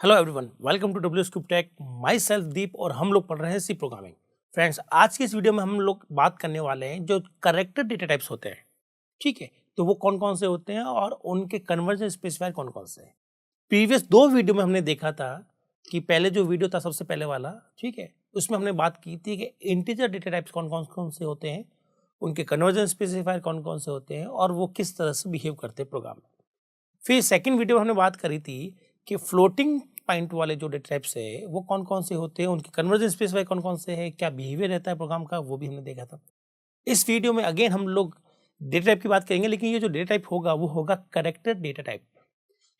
Hello everyone, welcome to W scoop tech. Myself Deep और हम लोग पढ़ रहे हैं सी प्रोग्रामिंग। फ्रेंड्स, आज की इस वीडियो में हम लोग बात करने वाले हैं जो करेक्टर डेटा टाइप्स होते हैं। ठीक है, तो वो कौन कौन से होते हैं और उनके कन्वर्जन स्पेसिफायर कौन कौन से हैं। प्रीवियस दो वीडियो में हमने देखा था कि पहले जो वीडियो था सबसे पहले वाला, ठीक है, उसमें हमने बात की थी कि इंटीजर डेटा टाइप्स कौन कौन से होते हैं, उनके कन्वर्जन स्पेसिफायर कौन कौन से होते हैं और वो किस तरह से बिहेव करते हैं प्रोग्राम में। फिर सेकंड वीडियो में हमने बात करी थी कि फ्लोटिंग पॉइंट वाले जो डेटा टाइप्स है वो कौन कौन से होते हैं, उनके कन्वर्जन स्पेसिफायर कौन कौन से हैं, क्या बिहेवियर रहता है प्रोग्राम का, वो भी हमने देखा था। इस वीडियो में अगेन हम लोग डेटा टाइप की बात करेंगे, लेकिन ये जो डेटा टाइप होगा वो होगा करेक्टर डेटा टाइप।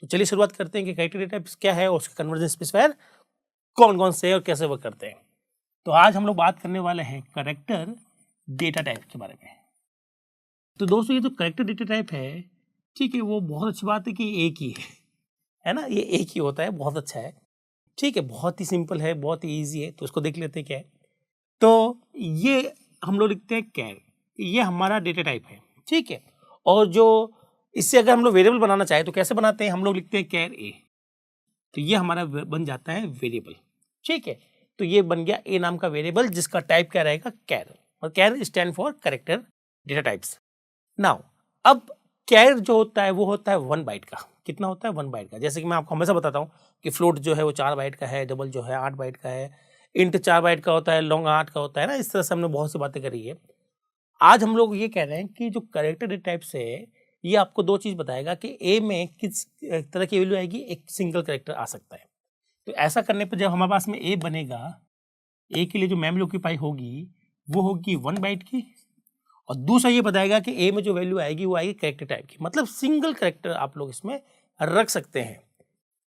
तो चलिए शुरुआत करते हैं कि करेक्टर डेटा टाइप क्या है और उसके कन्वर्जन स्पेसिफायर कौन कौन से हैं और कैसे वर्क करते हैं। तो आज हम लोग बात करने वाले हैं करेक्टर डेटा टाइप के बारे में। तो दोस्तों, ये जो करेक्टर डेटा टाइप है, ठीक है, वो बहुत अच्छी बात है कि एक ही है ना, ये एक ही होता है, बहुत अच्छा है। ठीक है, बहुत ही सिंपल है, बहुत ही ईजी है। तो इसको देख लेते हैं क्या है। तो ये हम लोग लिखते हैं कैर, ये हमारा डेटा टाइप है। ठीक है, और जो इससे अगर हम लोग वेरिएबल बनाना चाहें तो कैसे बनाते हैं, हम लोग लिखते हैं कैर ए। तो ये हमारा बन जाता है वेरिएबल। ठीक है, तो ये बन गया ए नाम का वेरिएबल जिसका टाइप क्या रहेगा, कैर, और char stand for character data types. Now अब कैर जो होता है वो होता है 1 बाइट का। कितना होता है, 1 बाइट का। जैसे कि मैं आपको हमेशा बताता हूँ कि फ्लोट जो है वो 4 बाइट का है, डबल जो है 8 बाइट का है, इंट 4 बाइट का होता है, लॉन्ग 8 का होता है ना। इस तरह से हमने बहुत सी बातें करी है। आज हम लोग ये कह रहे हैं कि जो करेक्टर डेटा टाइप्स है ये आपको दो चीज़ बताएगा कि ए में किस तरह की वैल्यू आएगी, एक सिंगल करेक्टर आ सकता है। तो ऐसा करने पर जब हमारे पास में ए बनेगा, ए के लिए जो मेमोरी ऑक्यूपाई होगी वो होगी 1 बाइट की, और दूसरा ये बताएगा कि ए में जो वैल्यू आएगी वो आएगी करेक्टर टाइप की, मतलब सिंगल करेक्टर आप लोग इसमें रख सकते हैं।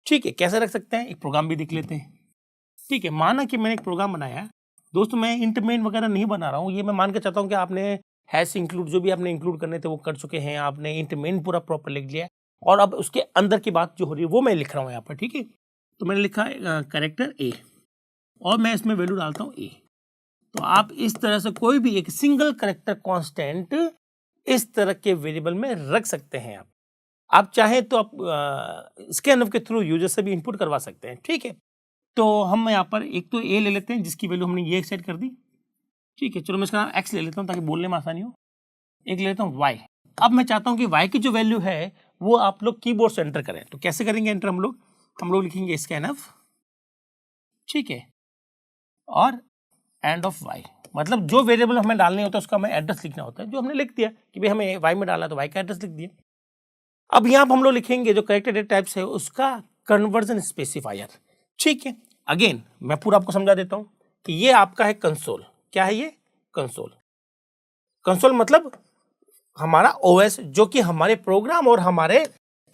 ठीक है, कैसे रख सकते हैं, एक प्रोग्राम भी देख लेते हैं। ठीक है, माना कि मैंने एक प्रोग्राम बनाया। दोस्तों, मैं इंट मेन वगैरह नहीं बना रहा हूँ, ये मैं मान के चाहता हूँ कि आपने हैश इंक्लूड जो भी आपने इंक्लूड करने थे वो कर चुके हैं, आपने इंट मेन पूरा प्रॉपर लिख लिया, और अब उसके अंदर की बात जो हो रही है वो मैं लिख रहा हूँ यहाँ पर। ठीक है, तो मैंने लिखा करेक्टर ए और मैं इसमें वैल्यू डालता हूँ ए। तो आप इस तरह से कोई भी एक सिंगल करेक्टर कांस्टेंट इस तरह के वेरिएबल में रख सकते हैं। आप चाहें तो आप स्कैनफ के थ्रू यूजर से भी इनपुट करवा सकते हैं। ठीक है, तो हम यहाँ पर एक तो ए ले लेते हैं जिसकी वैल्यू हमने ये सेट कर दी। ठीक है, चलो मैं इसका नाम एक्स ले लेता हूँ ताकि बोलने में आसानी हो। एक ले लेता हूँ वाई। अब मैं चाहता हूँ कि वाई की जो वैल्यू है वो आप लोग कीबोर्ड से एंटर करें। तो कैसे करेंगे एंटर, हम लोग लिखेंगे स्कैनफ, ठीक है, और एंड ऑफ वाई, मतलब जो वेरिएबल हमें डालने होता है उसका हमें एड्रेस लिखना होता है। जो हमने लिख दिया कि भाई हमें वाई में डालना तो वाई का एड्रेस लिख दिया। अब यहाँ पर हम लोग लिखेंगे जो करेक्टर डेटा टाइप्स है उसका कन्वर्जन स्पेसिफायर। ठीक है, अगेन मैं पूरा आपको समझा देता हूँ कि ये आपका है कंसोल। क्या है ये, कंसोल। कंसोल मतलब हमारा ओएस जो कि हमारे प्रोग्राम और हमारे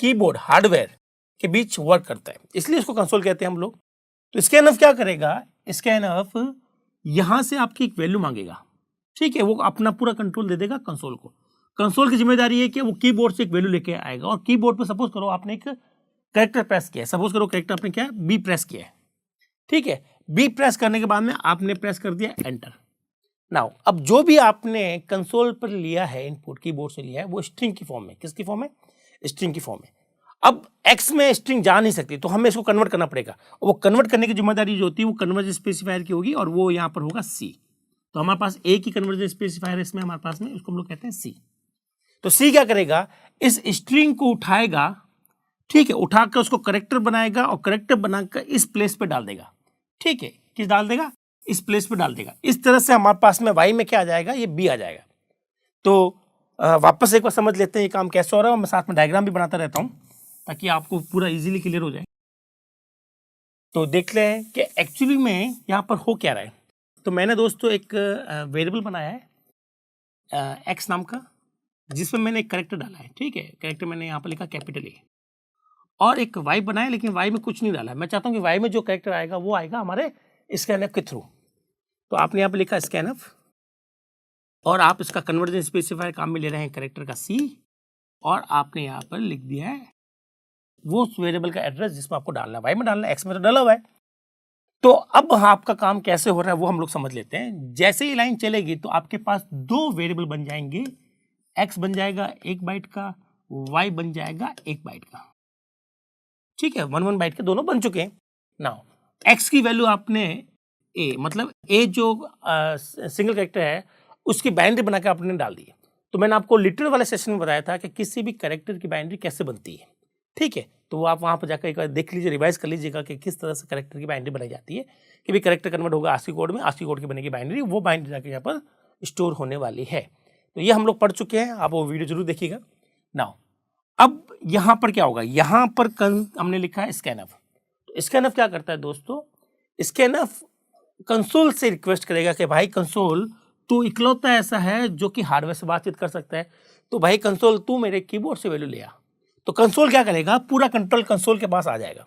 कीबोर्ड हार्डवेयर के बीच वर्क करता है, इसलिए इसको कंसोल कहते हैं हम लोग। तो स्कैनफ क्या करेगा, स्कैनफ यहां से आपकी एक वैल्यू मांगेगा। ठीक है, वो अपना पूरा कंट्रोल दे देगा कंसोल को। कंसोल की जिम्मेदारी है कि वो कीबोर्ड से एक वैल्यू लेके आएगा, और कीबोर्ड पे सपोज करो आपने एक कैरेक्टर प्रेस किया है, सपोज करो कैरेक्टर आपने क्या बी प्रेस किया है। ठीक है, बी प्रेस करने के बाद में आपने प्रेस कर दिया एंटर। नाउ अब जो भी आपने कंसोल पर लिया है इनपुट, कीबोर्ड से लिया है, वो स्ट्रिंग की फॉर्म में, किसकी फॉर्म में, स्ट्रिंग की फॉर्म में। अब एक्स में स्ट्रिंग जा नहीं सकती तो हमें इसको कन्वर्ट करना पड़ेगा, और वो कन्वर्ट करने की जिम्मेदारी जो होती है वो कन्वर्जन स्पेसिफायर की होगी, और वो यहाँ पर होगा सी। तो हमारे पास ए की कन्वर्जन स्पेसिफायर इसमें हमारे पास में, उसको हम लोग कहते हैं सी। तो सी क्या करेगा, इस स्ट्रिंग को उठाएगा, ठीक है, उठाकर उसको करेक्टर बनाएगा और करेक्टर बनाकर इस प्लेस पे डाल देगा। ठीक है, किस डाल देगा, इस प्लेस पे डाल देगा। इस तरह से हमारे पास में वाई में क्या आ जाएगा, ये बी आ जाएगा। तो वापस एक बार समझ लेते हैं ये काम कैसे हो रहा है, और मैं साथ में डायग्राम भी बनाता रहता हूँ ताकि आपको पूरा इजीली क्लियर हो जाए। तो देख लें कि एक्चुअली में यहाँ पर हो क्या रहा है। तो मैंने दोस्तों एक वेरिएबल बनाया है एक्स नाम का, जिसमें मैंने एक करेक्टर डाला है। ठीक है, करेक्टर मैंने यहाँ पर लिखा कैपिटल ए, और एक वाई बनाया, लेकिन वाई में कुछ नहीं डाला है। मैं चाहता हूँ कि वाई में जो करेक्टर आएगा वो आएगा हमारे स्कैनफ के थ्रू। तो आपने यहाँ पर लिखा स्कैनफ, और आप इसका कन्वर्जन स्पेसिफायर काम में ले रहे हैं करेक्टर का सी, और आपने यहाँ पर लिख दिया है वो वेरिएबल का एड्रेस जिसमें आपको डालना है, वाई में डालना है, एक्स में तो डाला हुआ है। तो अब आपका काम कैसे हो रहा है वो हम लोग समझ लेते हैं। जैसे ही लाइन चलेगी तो आपके पास दो वेरिएबल बन जाएंगे, एक्स बन जाएगा 1 बाइट का, वाई बन जाएगा 1 बाइट का। ठीक है, 1 1 बाइट के दोनों बन चुके हैं। नाउ एक्स की वैल्यू आपने ए, मतलब ए जो सिंगल कैरेक्टर है उसकी बाइनरी बनाकर आपने डाल दी है। तो मैंने आपको लिटरल वाले सेशन में बताया था कि किसी भी कैरेक्टर की बाइनरी कैसे बनती है, ठीक है। तो वो आप वहाँ पर जाकर एक बार देख लीजिए, रिवाइज कर लीजिएगा कि किस तरह से कैरेक्टर की बाइनरी बनाई जाती है, कि भी कैरेक्टर कन्वर्ट होगा आस्की कोड में, आस्की कोड की बनेगी बाइनरी, वो बाइनरी जाकर यहाँ पर स्टोर होने वाली है। तो ये हम लोग पढ़ चुके हैं, आप वो वीडियो जरूर देखिएगा। नाउ अब यहाँ पर क्या होगा, यहाँ पर हमने लिखा है स्कैनफ। तो स्कैनफ क्या करता है दोस्तों, स्कैनफ कंसोल से रिक्वेस्ट करेगा कि भाई कंसोल तू इकलौता ऐसा है जो कि हार्डवेयर से बातचीत कर सकता है, तो भाई कंसोल तू मेरे कीबोर्ड से वैल्यू ले आ। तो कंसोल क्या करेगा, पूरा कंट्रोल कंसोल के पास आ जाएगा।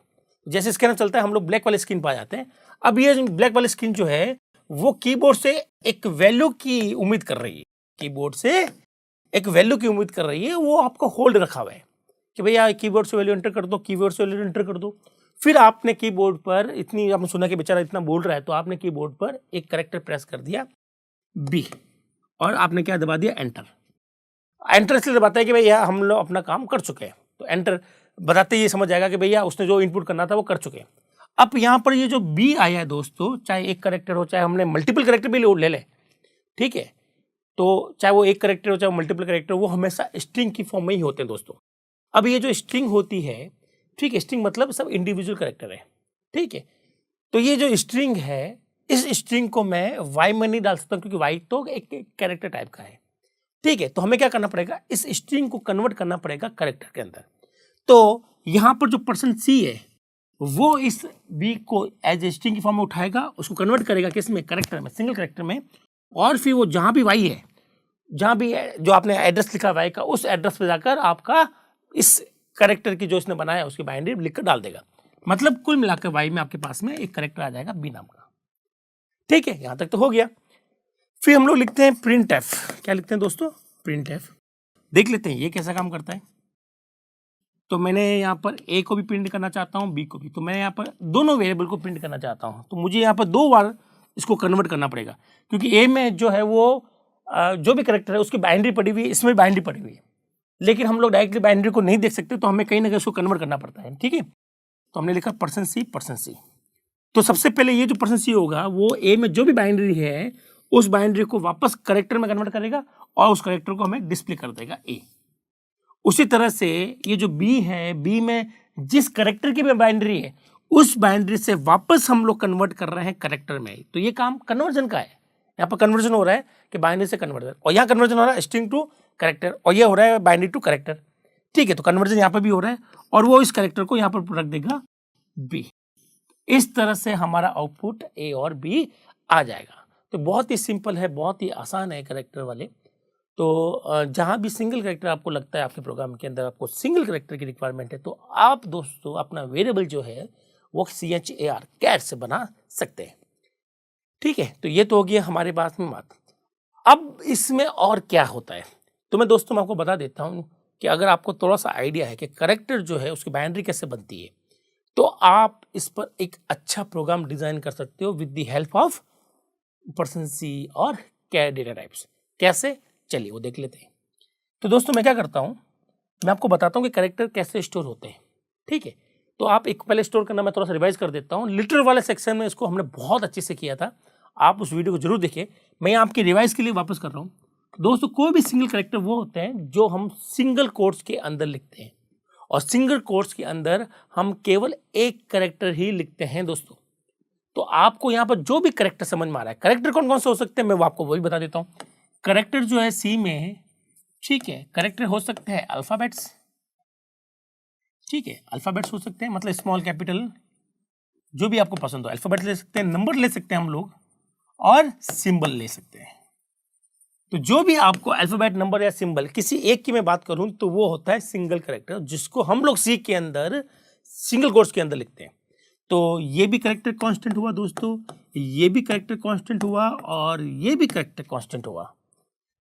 जैसे स्कैनर चलता है हम लोग ब्लैक वाले स्क्रीन पर आ जाते हैं। अब ये ब्लैक वाली स्क्रीन जो है वो कीबोर्ड से एक वैल्यू की उम्मीद कर रही है, कीबोर्ड से एक वैल्यू की उम्मीद कर रही है, वो आपको होल्ड रखा हुआ है कि भैया कीबोर्ड से वैल्यू एंटर कर दो, कीबोर्ड से वैल्यू एंटर कर दो। फिर आपने कीबोर्ड पर इतनी, आपने सुना कि बेचारा इतना बोल रहा है, तो आपने कीबोर्ड पर एक कैरेक्टर प्रेस कर दिया बी, और आपने क्या दबा दिया, एंटर। एंटर इसलिए दबाता है कि भैया हम लोग अपना काम कर चुके हैं, तो एंटर बताते ये समझ जाएगा कि भैया उसने जो इनपुट करना था वो कर चुके हैं। अब यहाँ पर ये जो बी आया है दोस्तों, चाहे एक कैरेक्टर हो, चाहे हमने मल्टीपल कैरेक्टर भी ले लें, ठीक है, तो चाहे वो एक कैरेक्टर हो चाहे मल्टीपल कैरेक्टर, वो हमेशा स्ट्रिंग की फॉर्म में ही होते हैं दोस्तों। अब ये जो स्ट्रिंग होती है, ठीक है, स्ट्रिंग मतलब सब इंडिविजुअल कैरेक्टर है, ठीक है। तो ये जो स्ट्रिंग है, इस स्ट्रिंग को मैं वाई में नहीं डाल सकता क्योंकि वाई तो एक कैरेक्टर टाइप का है, ठीक है। तो हमें क्या करना पड़ेगा, इस स्ट्रिंग को कन्वर्ट करना पड़ेगा कैरेक्टर के अंदर। तो यहाँ पर जो %c है वो इस बी को एज ए स्ट्रिंग की फॉर्म में उठाएगा, उसको कन्वर्ट करेगा किस में, कैरेक्टर में, सिंगल कैरेक्टर में, और फिर वो जहाँ भी वाई है, जहाँ भी जो आपने एड्रेस लिखा वाई का, उस एड्रेस पे जाकर आपका इस कैरेक्टर की जो इसने बनाया उसकी बाइनरी लिखकर डाल देगा। मतलब कुल मिलाकर वाई में आपके पास में एक कैरेक्टर आ जाएगा बी नाम का, ठीक है। यहाँ तक तो हो गया। फिर हम लोग लिखते हैं प्रिंट एफ। क्या लिखते हैं दोस्तों, प्रिंट एफ। देख लेते हैं ये कैसा काम करता है। तो मैंने यहाँ पर ए को भी प्रिंट करना चाहता हूँ, बी को भी, तो मैं यहाँ पर दोनों वेरिएबल को प्रिंट करना चाहता हूँ, तो मुझे यहाँ पर 2 बार इसको कन्वर्ट करना पड़ेगा, क्योंकि ए में जो है वो जो भी कैरेक्टर है उसकी बाइनरी पड़ी हुई है, इसमें भी बाइनरी पड़ी हुई है, लेकिन हम लोग डायरेक्टली बाइनरी को नहीं देख सकते, तो हमें कहीं ना कहीं उसको कन्वर्ट करना पड़ता है, ठीक है। तो हमने लिखा %c। तो सबसे पहले ये जो %c होगा वो ए में जो भी बाइनरी है उस बाइनरी को वापस कैरेक्टर में कन्वर्ट करेगा और उस कैरेक्टर को हमें डिस्प्ले कर देगा ए। उसी तरह से ये जो बी है, बी में जिस कैरेक्टर की भी बाइनरी है उस बाइनरी से वापस हम लोग कन्वर्ट कर रहे हैं कैरेक्टर में। तो ये काम कन्वर्जन का है, यहाँ पर कन्वर्जन हो रहा है कि बाइनरी से कन्वर्जन, और यहाँ कन्वर्जन हो रहा है स्ट्रिंग टू कैरेक्टर, और ये हो रहा है बाइनरी टू कैरेक्टर, ठीक है। तो कन्वर्जन यहाँ पर भी हो रहा है और वो इस कैरेक्टर को यहाँ पर रख देगा बी। इस तरह से हमारा आउटपुट ए और बी आ जाएगा। तो बहुत ही सिंपल है, बहुत ही आसान है कैरेक्टर वाले। तो जहाँ भी सिंगल कैरेक्टर आपको लगता है आपके प्रोग्राम के अंदर आपको सिंगल कैरेक्टर की रिक्वायरमेंट है, तो आप दोस्तों अपना वेरिएबल जो है वो CHAR कैट से बना सकते हैं, ठीक है। तो ये तो हो गया हमारे पास में बात। अब इसमें और क्या होता है, तो मैं दोस्तों आपको बता देता हूँ कि अगर आपको थोड़ा सा आइडिया है कि कैरेक्टर जो है उसकी बाइनरी कैसे बनती है, तो आप इस पर एक अच्छा प्रोग्राम डिजाइन कर सकते हो with the help of %c और कैर डेटा टाइप्स। कैसे, चलिए वो देख लेते हैं। तो दोस्तों मैं क्या करता हूँ, मैं आपको बताता हूँ कि कैरेक्टर कैसे स्टोर होते हैं, ठीक है। तो आप एक पहले स्टोर करना मैं थोड़ा सा रिवाइज कर देता हूँ। लिटरल वाले सेक्शन में इसको हमने बहुत अच्छे से किया था, आप उस वीडियो को जरूर देखिए। मैं आपकी रिवाइज के लिए वापस कर रहा हूँ। दोस्तों कोई भी सिंगल कैरेक्टर वो होते हैं जो हम सिंगल कोट्स के अंदर लिखते हैं, और सिंगल कोट्स के अंदर हम केवल एक कैरेक्टर ही लिखते हैं दोस्तों। तो आपको यहाँ पर जो भी कैरेक्टर समझ में आ रहा है, कैरेक्टर कौन कौन से हो सकते हैं मैं वो आपको वही बता देता हूँ। कैरेक्टर जो है सी में, ठीक है, कैरेक्टर हो सकते हैं अल्फाबेट्स, ठीक है, अल्फाबेट्स हो सकते हैं, मतलब स्मॉल कैपिटल जो भी आपको पसंद हो, अल्फाबेट ले सकते हैं, नंबर ले सकते हैं हम लोग, और सिंबल ले सकते हैं। तो जो भी आपको अल्फाबेट, नंबर या सिंबल किसी एक की मैं बात करूं तो वो होता है सिंगल कैरेक्टर, जिसको हम लोग सी के अंदर सिंगल कोट्स के अंदर लिखते हैं। तो ये भी कैरेक्टर कांस्टेंट हुआ दोस्तों, ये भी कैरेक्टर कांस्टेंट हुआ, और ये भी कैरेक्टर कांस्टेंट हुआ,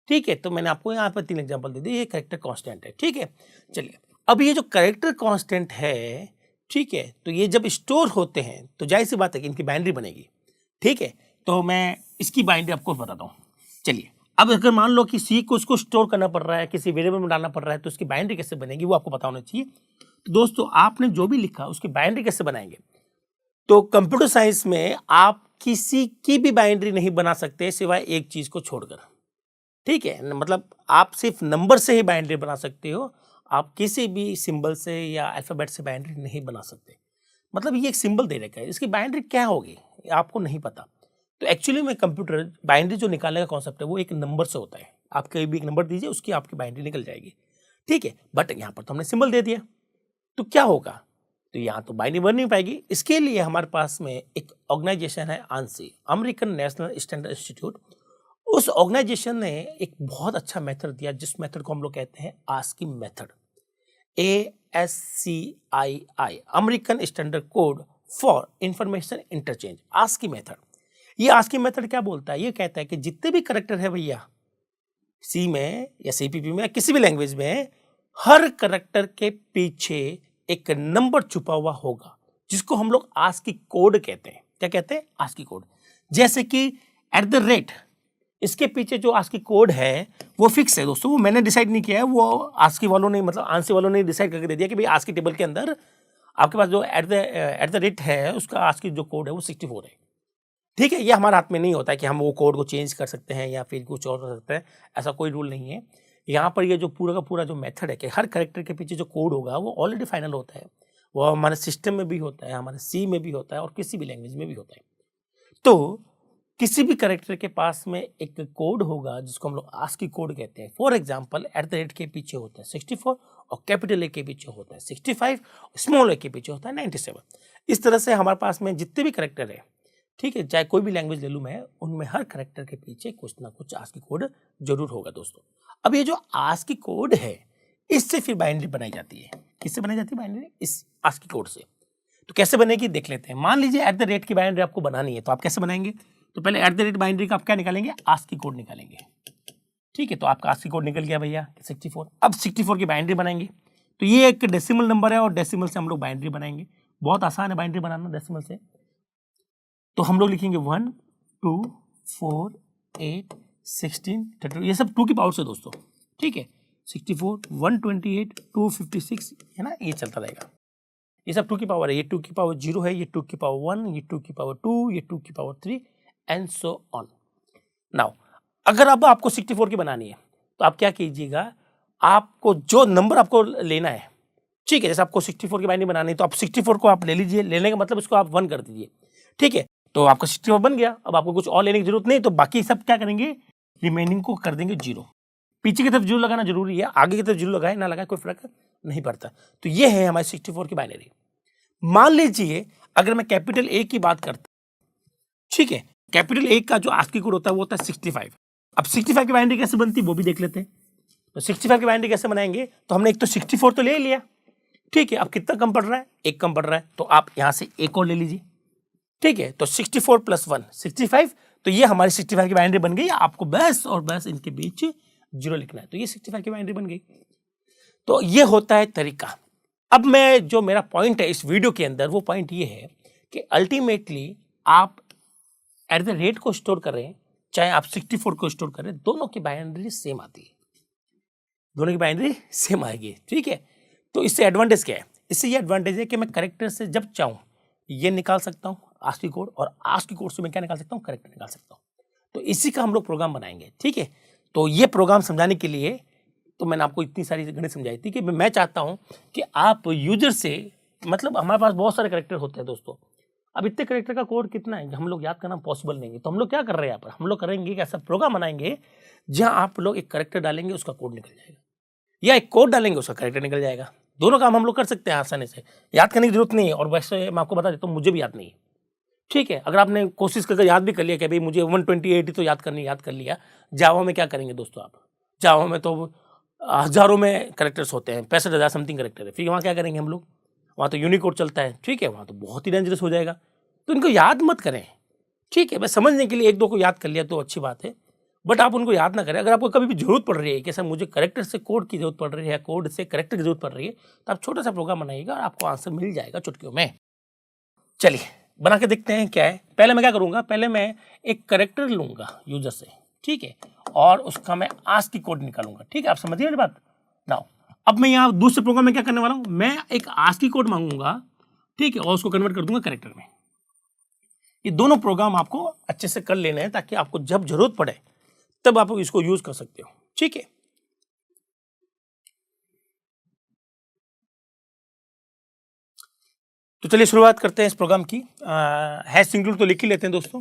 ठीक है। तो मैंने आपको यहाँ पर 3 एग्जांपल दे दिए, ये कैरेक्टर कांस्टेंट है, ठीक है। चलिए अब ये जो कैरेक्टर कांस्टेंट है, ठीक है, तो ये जब स्टोर होते हैं तो जाहिर सी बात है कि इनकी बाइनरी बनेगी, ठीक है। तो मैं इसकी बाइनरी आपको बताता हूँ। चलिए अब अगर मान लो कि सी को उसको स्टोर करना पड़ रहा है, किसी वेरिएबल में डालना पड़ रहा है, तो उसकी बाइनरी कैसे बनेगी वो आपको पता होना चाहिए। तो दोस्तों आपने जो भी लिखा उसकी बाइनरी कैसे बनाएंगे, तो कंप्यूटर साइंस में आप किसी की भी बाइनरी नहीं बना सकते सिवाय एक चीज को छोड़कर, ठीक है। मतलब आप सिर्फ नंबर से ही बाइनरी बना सकते हो, आप किसी भी सिंबल से या अल्फाबेट से बाइनरी नहीं बना सकते। मतलब ये एक सिंबल दे रखा है, इसकी बाइनरी क्या होगी आपको नहीं पता। तो एक्चुअली में कंप्यूटर बाइनरी जो निकालने का कॉन्सेप्ट है वो एक नंबर से होता है। आप कहीं भी एक नंबर दीजिए, उसकी आपकी बाइनरी निकल जाएगी, ठीक है। बट यहाँ पर तो हमने सिंबल दे दिया, तो क्या होगा, तो यहाँ तो बाइनरी बन नहीं पाएगी। इसके लिए हमारे पास में एक ऑर्गेनाइजेशन है ANSI, American national standard institute. उस ऑर्गेनाइजेशन ने एक बहुत अच्छा मेथड दिया, जिस मेथड को हम लोग कहते हैं ASCII method, ASCII, American standard code for information interchange, ASCII method. ये ASCII मेथड क्या बोलता है, ये कहता है कि जितने भी करैक्टर है भैया सी में या CPP में या किसी भी लैंग्वेज में, हर करैक्टर के पीछे एक नंबर छुपा हुआ होगा, जिसको हम लोग ASCII कोड कहते हैं। क्या कहते हैं, ASCII कोड। जैसे कि @ इसके पीछे जो ASCII कोड है वो फिक्स है दोस्तों, वो मैंने डिसाइड नहीं किया है, वो ASCII वालों ने, मतलब ANSI वालों ने डिसाइड करके दे दिया कि भाई ASCII टेबल के अंदर आपके पास जो @ है उसका ASCII जो कोड है वो 64 है, ठीक है। ये हमारे हाथ में नहीं होता है कि हम वो कोड को चेंज कर सकते हैं या फिर कुछ और कर सकते हैं, ऐसा कोई रूल नहीं है। यहाँ पर ये जो पूरा का पूरा जो मेथड है कि हर कैरेक्टर के पीछे जो कोड होगा वो ऑलरेडी फाइनल होता है, वो हमारे सिस्टम में भी होता है, हमारे C में भी होता है और किसी भी लैंग्वेज में भी होता है। तो किसी भी कैरेक्टर के पास में एक कोड होगा जिसको हम लोग ASCII कोड कहते हैं। फॉर एग्जाम्पल @ के पीछे होता है 64 और कैपिटल A के पीछे होता है 65, स्मॉल a के पीछे होता है 97। इस तरह से हमारे पास में जितने भी कैरेक्टर है, ठीक है, चाहे कोई भी लैंग्वेज ले लूँ मैं, उनमें हर कैरेक्टर के पीछे कुछ ना कुछ ASCII कोड जरूर होगा दोस्तों। अब ये जो ASCII कोड है, इससे फिर बाइनरी बनाई जाती है। किससे बनाई जाती है बाइनरी, इस ASCII कोड से। तो कैसे बनेगी देख लेते हैं। मान लीजिए @ की बाइनरी आपको बनानी है, तो आप कैसे बनाएंगे, तो पहले @ बाइनरी का आप क्या निकालेंगे, ASCII कोड निकालेंगे, ठीक है। तो आपका ASCII कोड निकल गया भैया 64। अब 64 की बाइनरी बनाएंगे, तो ये एक डेसिमल नंबर है और डेसिमल से हम लोग बाइनरी बनाएंगे। बहुत आसान है बाइनरी बनाना डेसिमल से। तो हम लोग लिखेंगे 1 2 4 8 16 32, ये सब 2 की पावर से दोस्तों, ठीक है। 64 128 256 है ना, ये चलता रहेगा। ये सब 2 की पावर है, ये 2 की पावर 0 है, ये 2 की पावर 1, ये 2 की पावर 2, ये 2 की power 3 and so on. Now अगर अब आपको 64 की बनानी है, तो आप क्या कीजिएगा, आपको जो नंबर आपको लेना है, ठीक है, जैसे आपको 64 की बाइनरी बनानी है तो आप 64 को आप ले लीजिए, लेने का मतलब इसको आप 1 कर दीजिए, ठीक है। तो आपका 64 बन गया। अब आपको कुछ और लेने की जरूरत नहीं, तो बाकी सब क्या करेंगे, रिमेनिंग को कर देंगे 0। पीछे की तरफ 0 लगाना जरूरी है, आगे की तरफ 0 लगाए ना लगाए कोई फर्क नहीं पड़ता। तो ये है हमारी 64 की बाइनरी। मान लीजिए अगर मैं कैपिटल A की बात करता, ठीक है, कैपिटल A का जो ASCII कोड होता है वो होता है 65। अब 65 की बाइनरी कैसे बनती है वो भी देख लेते हैं। तो 65 की बाइनरी कैसे बनाएंगे, तो हमने एक तो 64 तो ले लिया, ठीक है। अब कितना कम पड़ रहा है, 1 कम पड़ रहा है, तो आप यहां से 1 और ले लीजिए, ठीक है। तो 64 + 1 65, तो ये हमारी 65 की बाइनरी बन गई। आपको बस और बस इनके बीच 0 लिखना है, तो ये 65 की बाइनरी बन गई। तो ये होता है तरीका। अब मैं जो मेरा पॉइंट है इस वीडियो के अंदर, वो पॉइंट ये है कि अल्टीमेटली आप @ को स्टोर कर रहे हैं, चाहे आप 64 को स्टोर कर रहे हैं, दोनों की बाइनरी सेम आती है, दोनों की बाइनरी सेम आएगी, ठीक है। तो इससे एडवांटेज क्या है, इससे ये एडवांटेज है कि मैं कैरेक्टर से जब चाहूँ ये निकाल सकता हूँ ASCII कोड, और ASCII कोड से मैं क्या निकाल सकता हूँ, कैरेक्टर निकाल सकता हूँ। तो इसी का हम लोग प्रोग्राम बनाएंगे, ठीक है। तो ये प्रोग्राम समझाने के लिए तो मैंने आपको इतनी सारी गणित समझाई थी कि मैं चाहता हूँ कि आप यूजर से, मतलब हमारे पास बहुत सारे कैरेक्टर होते हैं दोस्तों, अब इतने कैरेक्टर का कोड कितना है हम लोग याद करना पॉसिबल नहीं है। तो हम लोग क्या कर रहे हैं यहाँ पर, हम लोग करेंगे कि ऐसा प्रोग्राम बनाएंगे जहाँ आप लोग एक कैरेक्टर डालेंगे उसका कोड निकल जाएगा, या एक कोड डालेंगे उसका कैरेक्टर निकल जाएगा। दोनों काम हम लोग कर सकते हैं आसानी से, याद करने की जरूरत नहीं है। और वैसे मैं आपको बता देता हूँ, मुझे भी याद नहीं है, ठीक है। अगर आपने कोशिश करके याद भी कर लिया कि भाई मुझे 128 तो याद करनी, याद कर लिया। जावा में क्या करेंगे दोस्तों, आप जावा में तो हजारों में कैरेक्टर्स होते हैं, 65,000 समथिंग कैरेक्टर है, फिर वहाँ क्या करेंगे हम लोग, वहाँ तो यूनिकोड चलता है, ठीक है, वहाँ तो बहुत ही डेंजरस हो जाएगा। तो इनको याद मत करें, ठीक है। बस समझने के लिए 1-2 को याद कर लिया तो अच्छी बात है, बट आप उनको याद ना करें। अगर आपको कभी भी जरूरत पड़ रही है कि सर मुझे कैरेक्टर से कोड की जरूरत पड़ रही है, कोड से कैरेक्टर की जरूरत पड़ रही है, तो आप छोटा सा प्रोग्राम बनाइएगा और आपको आंसर मिल जाएगा चुटकियों में। चलिए बना के देखते हैं क्या है। पहले मैं क्या करूँगा, पहले मैं एक कैरेक्टर लूँगा यूजर से, ठीक है, और उसका मैं ASCII कोड निकालूंगा, ठीक है। आप समझिए मेरी बात। नाउ अब मैं यहाँ दूसरे प्रोग्राम में क्या करने वाला हूँ, मैं एक ASCII कोड मांगूंगा, ठीक है, और उसको कन्वर्ट कर दूंगा कैरेक्टर में। ये दोनों प्रोग्राम आपको अच्छे से कर लेने हैं ताकि आपको जब जरूरत पड़े तब आप इसको यूज कर सकते हो। ठीक है, तो चलिए शुरुआत करते हैं इस प्रोग्राम की। हैश इंक्लूड तो लिख ही लेते हैं दोस्तों,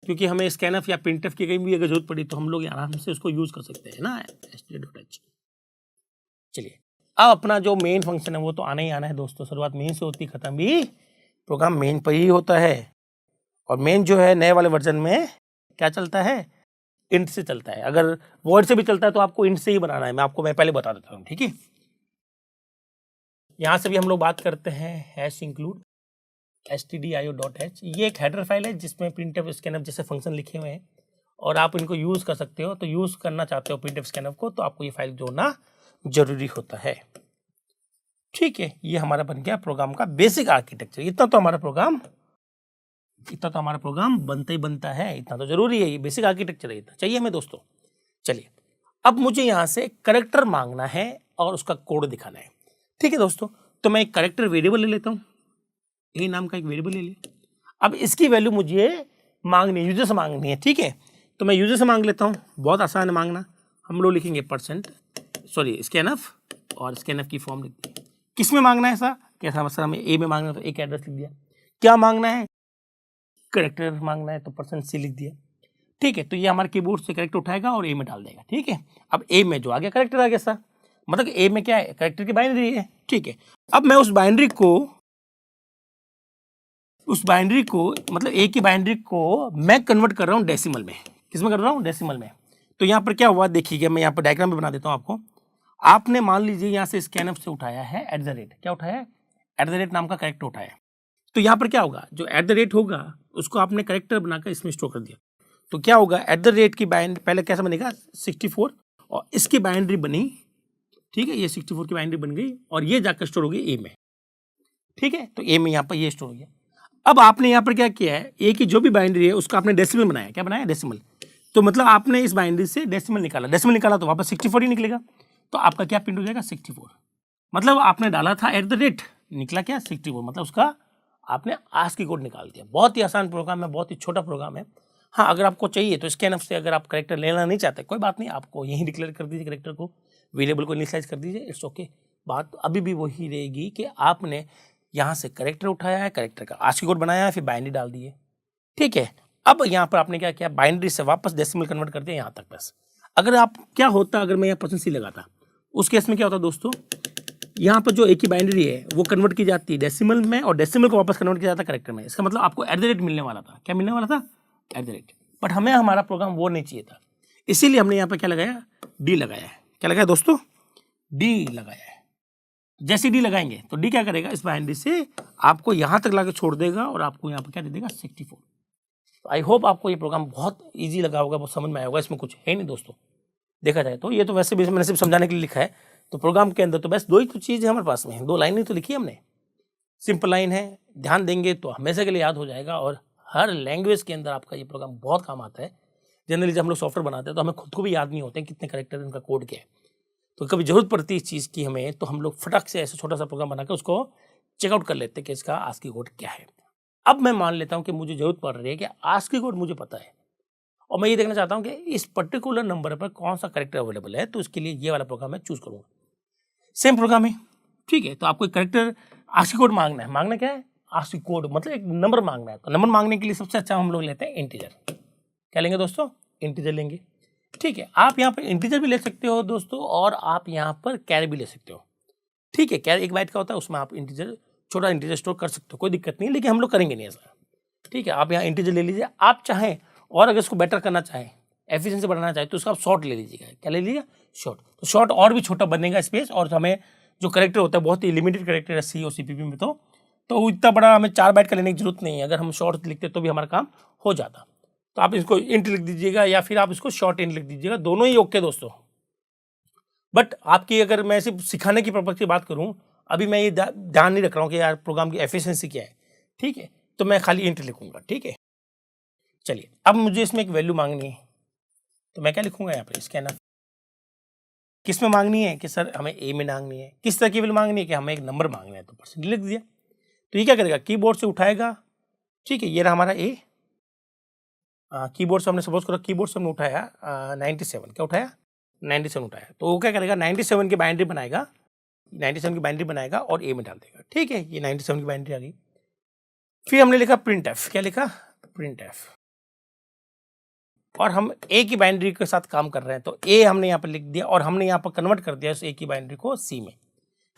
क्योंकि हमें स्कैनफ या प्रिंटफ की कहीं भी अगर जरूरत पड़ी तो हम लोग आराम से उसको यूज कर सकते हैं ना। std.h। चलिए, अब अपना जो मेन फंक्शन है वो तो आना ही आना है दोस्तों। शुरुआत मेन से होती, खत्म भी प्रोग्राम मेन पर ही होता है। और मेन जो है नए वाले वर्जन में क्या चलता है, इंट से चलता है। अगर वर्ड से भी चलता है तो आपको इंट से ही बनाना है, मैं पहले बता देता हूँ। ठीक है, यहां से भी हम लोग बात करते हैं हैश इंक्लूड stdio.h। ये एक हेडर फाइल है जिसमें प्रिंटफ स्कैनफ जैसे फंक्शन लिखे हुए हैं और आप इनको यूज कर सकते हो। तो यूज करना चाहते हो प्रिंटफ स्कैनफ को तो आपको ये फाइल जोड़ना जरूरी होता है। ठीक है, ये हमारा बन गया प्रोग्राम का बेसिक आर्किटेक्चर। इतना तो हमारा प्रोग्राम बनता ही बनता है, इतना तो जरूरी है। ये बेसिक आर्किटेक्चर है, इतना चाहिए हमें दोस्तों। चलिए, अब मुझे यहाँ से कैरेक्टर मांगना है और उसका कोड दिखाना है। ठीक है दोस्तों, तो मैं एक कैरेक्टर वेरिएबल ले लेता हूँ, ए नाम का एक वेरिएबल ले लिया। अब इसकी वैल्यू मुझे मांगनी है, यूजर से मांगनी है। ठीक है, तो मैं यूजर से मांग लेता हूँ, बहुत आसान है मांगना। हम लोग लिखेंगे स्कैनफ और स्कैनफ की फॉर्म लिख दी। किस में मांगना है ऐसा, कैसा मतलब हमें ए में मांगना है तो एक एड्रेस लिख दिया। क्या मांगना है, कैरेक्टर मांगना है तो %c लिख दिया। ठीक है, तो ये हमारे कीबोर्ड से कैरेक्टर उठाएगा और ए में डाल देगा। ठीक है, अब ए में जो आ गया कैरेक्टर आ गया सा, मतलब ए में क्या है, कैरेक्टर की बाइनरी है। ठीक है, अब मैं उस बाइनरी को मतलब ए की बाइनरी को मैं कन्वर्ट कर रहा हूँ डेसिमल में। किसमें कर रहा हूँ, डेसिमल में। तो यहाँ पर क्या हुआ देखिएगा, मैं यहाँ पर डायग्राम में बना देता हूँ आपको। आपने मान लीजिए यहाँ से स्कैनफ से उठाया है क्या उठाया है, नाम का कैरेक्टर उठाया। तो यहाँ पर क्या होगा, जो होगा उसको आपने कैरेक्टर बनाकर इसमें स्टोर कर दिया। तो क्या होगा, की बाइनरी पहले कैसा बनेगा 64 और इसकी बाइनरी बनी। ठीक है, ये 64 की बाइनरी बन गई और ये जाकर स्टोर हो गई ए में। ठीक है, तो ए में यहाँ पर ये स्टोर हो गया। अब आपने यहाँ पर क्या किया है, ए की जो भी बाइनरी है उसका आपने डेसिमल बनाया। क्या बनाया, डेसिमल। तो मतलब आपने इस बाइनरी से डेसिमल निकाला तो वापस 64 ही निकलेगा। तो आपका क्या प्रिंट हो जाएगा, 64। मतलब आपने डाला था निकला क्या 64, मतलब उसका आपने ASCII कोड निकाल दिया। बहुत ही आसान प्रोग्राम है, बहुत ही छोटा प्रोग्राम है। हाँ, अगर आपको चाहिए तो स्कैनफ से अगर आप कैरेक्टर लेना नहीं चाहते कोई बात नहीं, आपको यहीं डिक्लेयर कर दीजिए कैरेक्टर को, वेरिएबल को इनिशियलाइज कर दीजिए, इट्स ओके। बात अभी भी वही रहेगी कि आपने यहाँ से कैरेक्टर उठाया है, कैरेक्टर का ASCII कोड बनाया है, फिर बाइनरी डाल दिए। ठीक है, अब यहाँ पर आपने क्या किया, बाइनरी से वापस डेसिमल कन्वर्ट कर दिया यहाँ तक बस। अगर आप क्या होता, अगर मैं यहाँ %c लगाता, उस केस में क्या होता दोस्तों, यहाँ पर जो एक ही बाइनरी है वो कन्वर्ट की जाती है डेसिमल में और डेसिमल को वापस कन्वर्ट किया जाता है कैरेक्टर में। इसका मतलब आपको मिलने वाला था। क्या मिलने वाला था, बट हमें हमारा प्रोग्राम वो नहीं चाहिए था, इसीलिए हमने यहाँ पर क्या लगाया, डी लगाया है। क्या लगाया दोस्तों, डी लगाया है। जैसे डी लगाएंगे तो डी क्या करेगा, इस बाइनरी से आपको यहाँ तक लाके छोड़ देगा और आपको यहाँ पर क्या दे देगा, 64। तो आई होप आपको ये प्रोग्राम बहुत ईजी लगा होगा, बहुत समझ में आया होगा। इसमें कुछ है नहीं दोस्तों, देखा जाए तो ये तो वैसे भी मैंने सिर्फ समझाने के लिए लिखा है। तो प्रोग्राम के अंदर तो बस दो ही तो चीज़ है हमारे पास में, 2 लाइनें तो लिखी है हमने, सिंपल लाइन है, ध्यान देंगे तो हमेशा के लिए याद हो जाएगा। और हर लैंग्वेज के अंदर आपका ये प्रोग्राम बहुत काम आता है। जनरली जब हम लोग सॉफ्टवेयर बनाते हैं तो हमें खुद को भी याद नहीं होते कितने कैरेक्टर इनका कोड क्या है। तो कभी जरूरत पड़ती है इस चीज़ की हमें, तो हम लोग फटाक से ऐसा छोटा सा प्रोग्राम बनाकर उसको चेकआउट कर लेते हैं कि इसका ASCII कोड क्या है। अब मैं मान लेता हूँ कि मुझे जरूरत पड़ रही है कि ASCII कोड मुझे पता है और मैं ये देखना चाहता हूँ कि इस पर्टिकुलर नंबर पर कौन सा कैरेक्टर अवेलेबल है, तो इसके लिए ये वाला प्रोग्राम मैं चूज करूँगा। सेम प्रोग्राम है, ठीक है। तो आपको कैरेक्टर ASCII कोड मांगना है। मांगना क्या है, ASCII कोड मतलब एक नंबर मांगना है। तो नंबर मांगने के लिए सबसे अच्छा हम लोग लेते हैं इंटीजर। क्या लेंगे दोस्तों, इंटीजर लेंगे, ठीक है। आप यहाँ पर इंटीजर भी ले सकते हो दोस्तों और आप यहाँ पर कैरी भी ले सकते हो, ठीक है। कैरी 1 बाइट का होता है, उसमें आप इंटीजर, छोटा इंटीजर स्टोर कर सकते हो, कोई दिक्कत नहीं, लेकिन हम लोग करेंगे नहीं ऐसा, ठीक है। आप यहाँ इंटीजर ले लीजिए। आप चाहें और अगर इसको बेटर करना चाहें, एफिशिएंसी बढ़ाना चाहें, तो उसका आप शॉर्ट ले लीजिएगा। क्या ले लीजिएगा, शॉर्ट। तो शॉर्ट और भी छोटा बनेगा स्पेस, और हमें जो करेक्टर होता है बहुत ही लिमिटेड करेक्टर है सी और सीपीपी में, तो इतना बड़ा हमें 4 बाइट का लेने की जरूरत नहीं है। अगर हम शॉर्ट लिखते तो भी हमारा काम हो जाता। तो आप इसको इंट लिख दीजिएगा या फिर आप इसको शॉर्ट इंट लिख दीजिएगा, दोनों ही ओके दोस्तों। बट आपकी अगर मैं सिर्फ सिखाने की पर्पज की बात करूं, अभी मैं ये ध्यान नहीं रख रहा हूं कि यार प्रोग्राम की एफिशिएंसी क्या है, ठीक है। तो मैं खाली इंट लिखूंगा, ठीक है। चलिए, अब मुझे इसमें एक वैल्यू मांगनी है, तो मैं क्या लिखूंगा यहाँ पर, स्कैनर। किस में मांगनी है कि सर हमें ए में मांगनी है, किस तरह की वैल्यू मांगनी है कि हमें एक नंबर मांगना है, तो % लिख दिया। तो ये क्या करेगा, कीबोर्ड से उठाएगा ठीक है, ये रहा हमारा ए। कीबोर्ड से हमने सपोज करो कीबोर्ड से हमने उठाया 97, क्या उठाया 97 उठाया, तो वो क्या करेगा 97 की बाइनरी बनाएगा, 97 की बाइनरी बनाएगा और ए में डाल देगा। ठीक है, ये 97 की बाइनरी आ गई। फिर हमने लिखा प्रिंट एफ, क्या लिखा प्रिंट एफ, और हम ए की बाइनरी के साथ काम कर रहे हैं, तो ए हमने यहाँ पर लिख दिया और हमने यहाँ पर कन्वर्ट कर दिया उस ए की बाइनरी को सी में।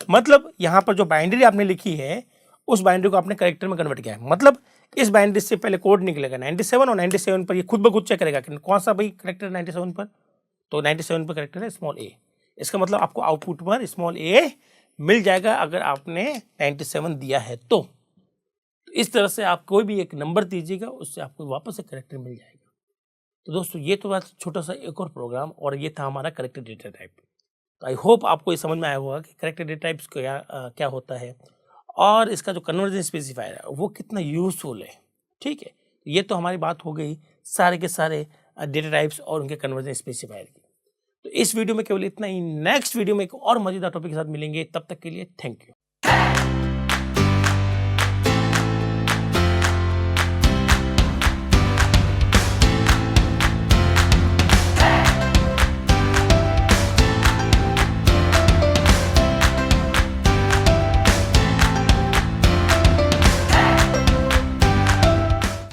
मतलब यहाँ पर जो बाइनरी आपने लिखी है उस बाइनरी को आपने कैरेक्टर में कन्वर्ट किया है। मतलब इस बाइनरी से पहले कोड निकलेगा 97 और 97 पर ये खुद ब खुद चेक करेगा कि कौन सा भाई करेक्टर 97 पर, तो 97 पर करेक्टर है स्मॉल ए। इसका मतलब आपको आउटपुट पर स्मॉल ए मिल जाएगा अगर आपने 97 दिया है तो इस तरह से आप कोई भी एक नंबर दीजिएगा उससे आपको वापस एक करेक्टर मिल जाएगा। तो दोस्तों ये तो बात छोटा सा एक और प्रोग्राम, और ये था हमारा करेक्टर डेटा टाइप। तो आई होप आपको ये समझ में आया होगा कि करेक्टर डेटा टाइप्स क्या होता है और इसका जो कन्वर्जन स्पेसिफायर है वो कितना यूजफुल है। ठीक है, ये तो हमारी बात हो गई सारे के सारे डेटा टाइप्स और उनके कन्वर्जन स्पेसिफायर की। तो इस वीडियो में केवल इतना ही, नेक्स्ट वीडियो में एक और मजेदार टॉपिक के साथ मिलेंगे, तब तक के लिए थैंक यू।